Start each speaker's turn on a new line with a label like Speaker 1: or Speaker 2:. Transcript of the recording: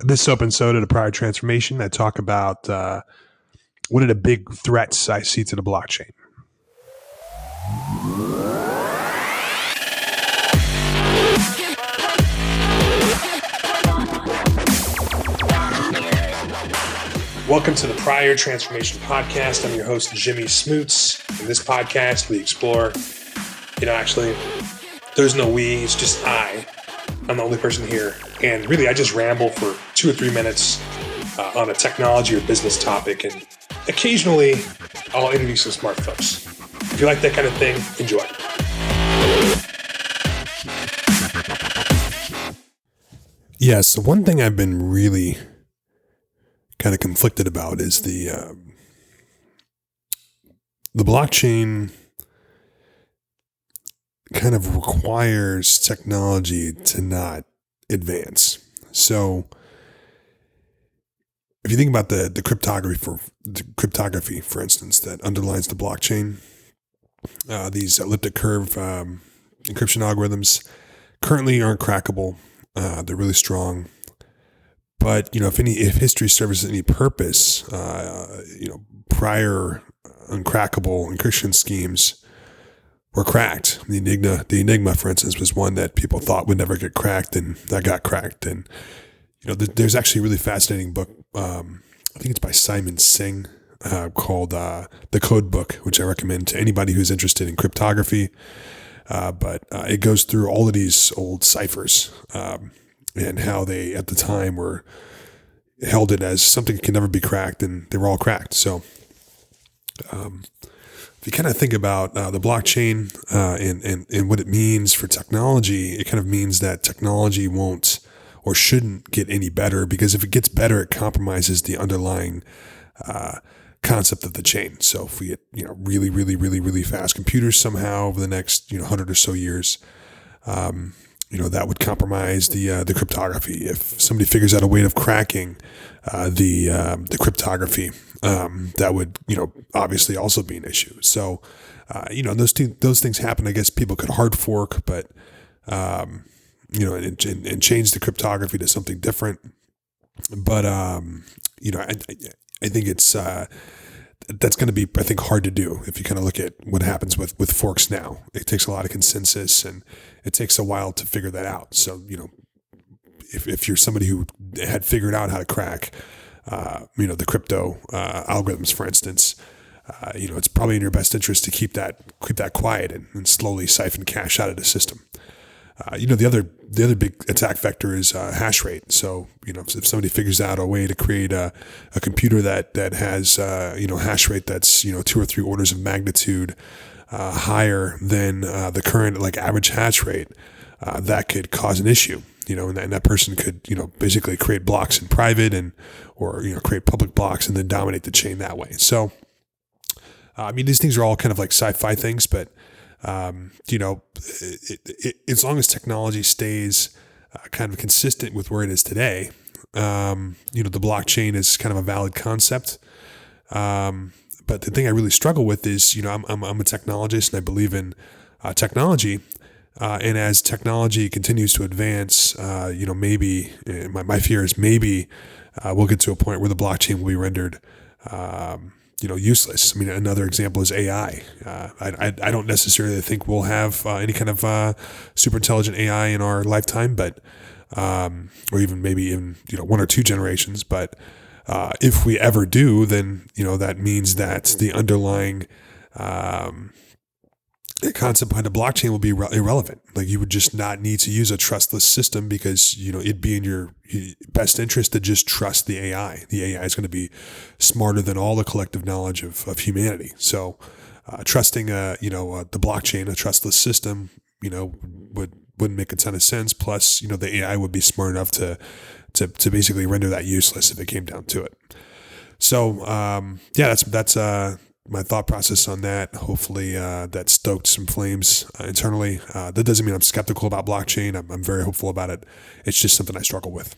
Speaker 1: This episode of the Prior Transformation, I talk about what are the big threats I see to the blockchain. Welcome to the Prior Transformation Podcast. I'm your host, Jimmy Smoots. In this podcast, we explore, actually, there's no we, it's just I. I'm the only person here. And really, I just ramble for 2 or 3 minutes on a technology or business topic. And occasionally, I'll interview some smart folks. If you like that kind of thing, enjoy. Yeah, so one thing I've been really kind of conflicted about is the blockchain kind of requires technology to not advance. So if you think about the cryptography, for instance, that underlies the blockchain, these elliptic curve encryption algorithms currently aren't crackable. They're really strong. But, if history serves any purpose, prior uncrackable encryption schemes were cracked. The Enigma, for instance, was one that people thought would never get cracked, and that got cracked. And, there's actually a really fascinating book. I think it's by Simon Singh, called The Code Book, which I recommend to anybody who's interested in cryptography. But it goes through all of these old ciphers, and how they, at the time, were held it as something that can never be cracked, and they were all cracked. So if you kind of think about the blockchain and what it means for technology, it kind of means that technology won't or shouldn't get any better, because if it gets better, it compromises the underlying concept of the chain. So if we get really, really, really, really fast computers somehow over the next 100 or so years, that would compromise the cryptography. If somebody figures out a way of cracking the cryptography, that would obviously also be an issue. So those things happen. I guess people could hard fork, but and change the cryptography to something different. But I think it's that's going to be, I think, hard to do if you kind of look at what happens with forks now. It takes a lot of consensus, and it takes a while to figure that out. So, if you're somebody who had figured out how to crack, the crypto algorithms, for instance, it's probably in your best interest to keep that quiet and slowly siphon cash out of the system. The other big attack vector is hash rate. So, if somebody figures out a way to create a computer that has, hash rate that's, 2 or 3 orders of magnitude higher than the current average hash rate, that could cause an issue, and that person could, basically create blocks in private or create public blocks and then dominate the chain that way. So, these things are all kind of like sci-fi things, but as long as technology stays kind of consistent with where it is today, the blockchain is kind of a valid concept. But the thing I really struggle with is, I'm a technologist, and I believe in technology. And as technology continues to advance, maybe my fear is maybe we'll get to a point where the blockchain will be rendered useless. Another example is AI. I don't necessarily think we'll have any kind of super intelligent AI in our lifetime, but or even maybe in 1 or 2 generations. But if we ever do, then that means that the underlying concept behind a blockchain will be irrelevant. You would just not need to use a trustless system, because it'd be in your best interest to just trust the AI. The AI is going to be smarter than all the collective knowledge of humanity. So trusting the blockchain, a trustless system, wouldn't make a ton of sense. Plus, the AI would be smart enough to basically render that useless if it came down to it. So that's my thought process on that. Hopefully that stoked some flames internally. That doesn't mean I'm skeptical about blockchain. I'm very hopeful about it. It's just something I struggle with.